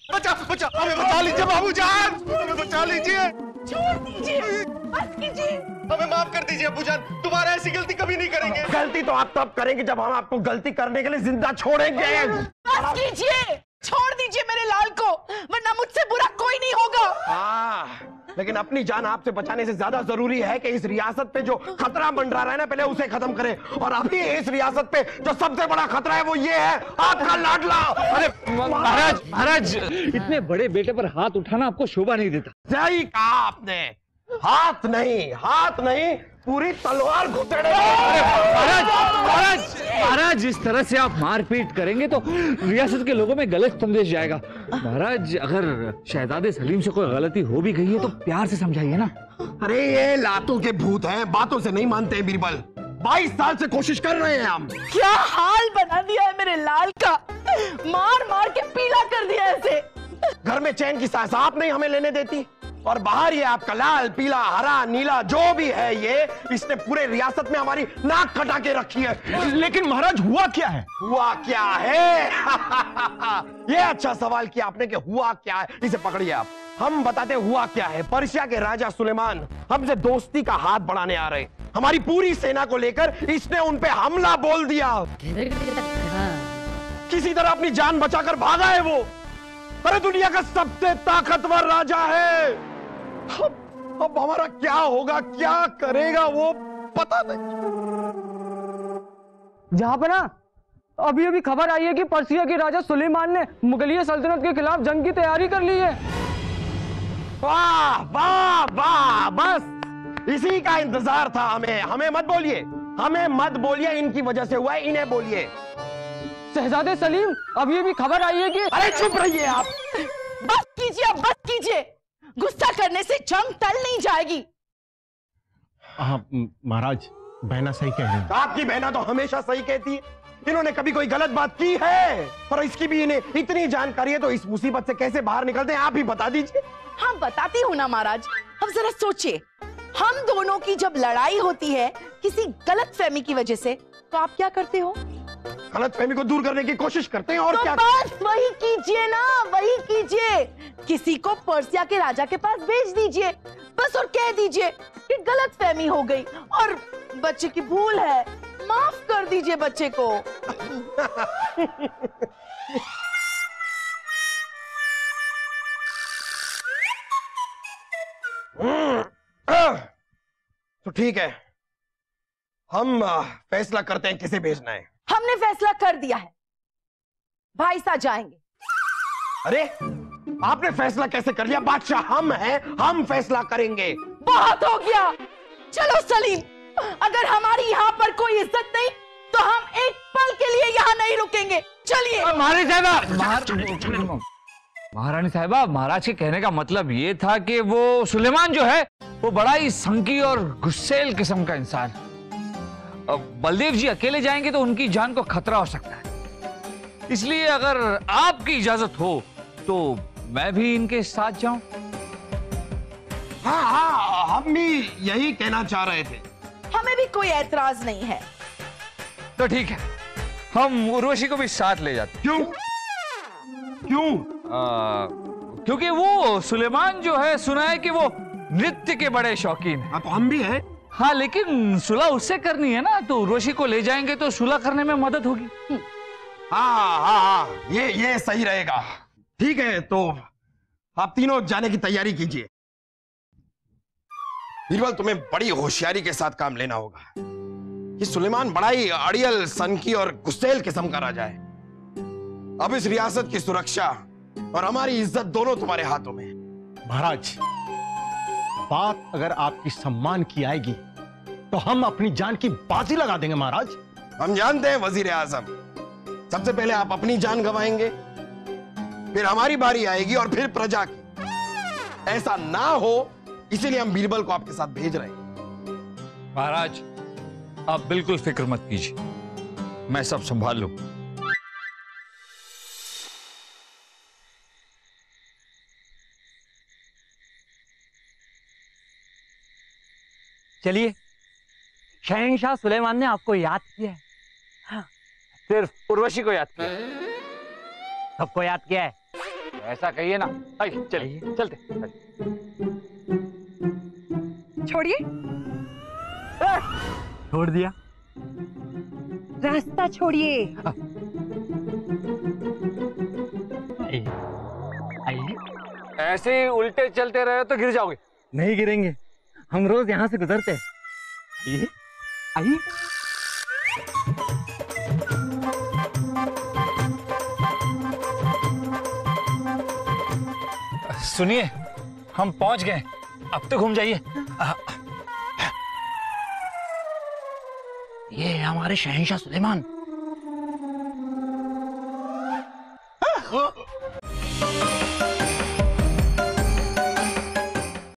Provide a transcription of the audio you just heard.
बचा बचा, हमें बचा लीजिए बाबूजान, हमें बचा लीजिए। छोड़ दीजिए, बस कीजिए, हमें माफ कर दीजिए अबूजान, दोबारा ऐसी गलती कभी नहीं करेंगे। गलती तो आप तब करेंगे जब हम आपको गलती करने के लिए जिंदा छोड़ेंगे। बस कीजिए, छोड़ दीजिए मेरे लाल को, वरना मुझसे बुरा कोई नहीं होगा। हाँ, लेकिन अपनी जान आपसे बचाने से ज्यादा जरूरी है कि इस रियासत पे जो खतरा मंडरा रहा है ना, पहले उसे खत्म करें। और अभी इस रियासत पे जो सबसे बड़ा खतरा है वो ये है आपका लाडला। अरे महाराज, महाराज इतने बड़े बेटे पर हाथ उठाना आपको शोभा नहीं देता। सही कहा आपने, हाथ नहीं पूरी तलवार घुसेड़े। महाराज महाराज महाराज, इस तरह से आप मारपीट करेंगे तो रियासत के लोगों में गलत संदेश जाएगा। महाराज, अगर शहजादे सलीम से कोई गलती हो भी गई है तो प्यार से समझाइए ना। अरे ये लातों के भूत हैं, बातों से नहीं मानते बीरबल। 22 साल से कोशिश कर रहे हैं हम। क्या हाल बना दिया है मेरे लाल का, मार मार के पीला कर दिया ऐसे। घर में चैन की सांस आप नहीं हमें लेने देती, और बाहर ये आपका लाल पीला हरा नीला जो भी है ये, इसने पूरे रियासत में हमारी नाक कटा के रखी है। लेकिन महाराज हुआ क्या है? हुआ क्या है? ये अच्छा सवाल किया आपने कि हुआ क्या है। इसे पकड़िए आप, हम बताते हुआ क्या है। पर्शिया के राजा सुलेमान हमसे दोस्ती का हाथ बढ़ाने आ रहे, हमारी पूरी सेना को लेकर इसने उन पे हमला बोल दिया। किसी तरह अपनी जान बचाकर भागा है वो। अरे दुनिया का सबसे ताकतवर राजा है। अब हमारा क्या होगा, क्या करेगा वो पता नहीं। जहां पर ना अभी अभी खबर आई है कि पर्सिया के राजा सुलेमान ने मुगलिया सल्तनत के खिलाफ जंग की तैयारी कर ली है। वाह वाह वाह, बस इसी का इंतजार था हमें। हमें मत बोलिए, इनकी वजह से हुआ है, इन्हें बोलिए। शहजादे सलीम, अभी अभी खबर आई है कि। अरे चुप रहिए आप। बस कीजिए, बस कीजिए, गुस्सा करने से जंग टल नहीं जाएगी। महाराज, बहना सही कह रही है। आपकी बहना तो हमेशा सही कहती है। इन्होंने कभी कोई गलत बात की है? पर इसकी भी इन्हें इतनी जानकारी है, तो इस मुसीबत से कैसे बाहर निकलते हैं आप ही बता दीजिए। हाँ बताती हूँ ना महाराज। अब जरा सोचिए, हम दोनों की जब लड़ाई होती है किसी गलत फहमी की वजह से, तो आप क्या करते हो? गलतफहमी को दूर करने की कोशिश करते हैं। और तो क्या? बस वही कीजिए ना, वही कीजिए। किसी को पर्सिया के राजा के पास भेज दीजिए बस, और कह दीजिए कि गलतफहमी हो गई और बच्चे की भूल है, माफ कर दीजिए बच्चे को। तो ठीक है, हम फैसला करते हैं किसे भेजना है। हमने फैसला कर दिया है, भाई साहब जाएंगे। अरे आपने फैसला कैसे कर लिया? बादशाह हम हैं, हम फैसला करेंगे। बहुत हो गया, चलो सलीम, अगर हमारी यहाँ पर कोई इज्जत नहीं तो हम एक पल के लिए यहाँ नहीं रुकेंगे। चलिए। महारानी साहिबा, महाराज के कहने का मतलब ये था कि वो सुलेमान जो है वो बड़ा ही संकी और गुस्सेल किस्म का इंसान। बलदेव जी अकेले जाएंगे तो उनकी जान को खतरा हो सकता है, इसलिए अगर आपकी इजाजत हो तो मैं भी इनके साथ जाऊं। हाँ, हम भी यही कहना चाह रहे थे। हमें भी कोई ऐतराज नहीं है। तो ठीक है, हम उर्वशी को भी साथ ले जाते। क्यों? क्योंकि वो सुलेमान जो है, सुना है कि वो नृत्य के बड़े शौकीन हैं। तो हम भी हैं। हाँ, लेकिन सुलह उससे करनी है ना, तो उर्वशी को ले जाएंगे तो सुलह करने में मदद होगी। हाँ, ये सही रहेगा। ठीक है, तो आप तीनों जाने की तैयारी कीजिए। बीरबल, तुम्हें बड़ी होशियारी के साथ काम लेना होगा। ये सुलेमान बड़ा ही अड़ियल, सनकी और गुस्सेल किस्म का राजा है। अब इस रियासत की सुरक्षा और हमारी इज्जत दोनों तुम्हारे हाथों में है। महाराज, बात अगर आपकी सम्मान की आएगी तो हम अपनी जान की बाजी लगा देंगे। महाराज, हम जानते हैं वजीर आजम, सबसे पहले आप अपनी जान गंवाएंगे, फिर हमारी बारी आएगी और फिर प्रजा की। ऐसा ना हो इसीलिए हम बीरबल को आपके साथ भेज रहे हैं। महाराज, आप बिल्कुल फिक्र मत कीजिए, मैं सब संभाल लूं। चलिए, शहंशाह सुलेमान ने आपको याद किया है। हाँ, सिर्फ उर्वशी को याद किया। सबको याद किया है। ऐसा कहिए ना। आइए चलिए चलते। छोड़िए, छोड़ दिया। रास्ता छोड़िए। आइए। ऐसे ही उल्टे चलते रहे तो गिर जाओगे। नहीं गिरेंगे, हम रोज यहाँ से गुजरते हैं। आइए आइए। सुनिए, हम पहुंच गए, अब तो घूम जाइए। ये हमारे शहंशाह सुलेमान।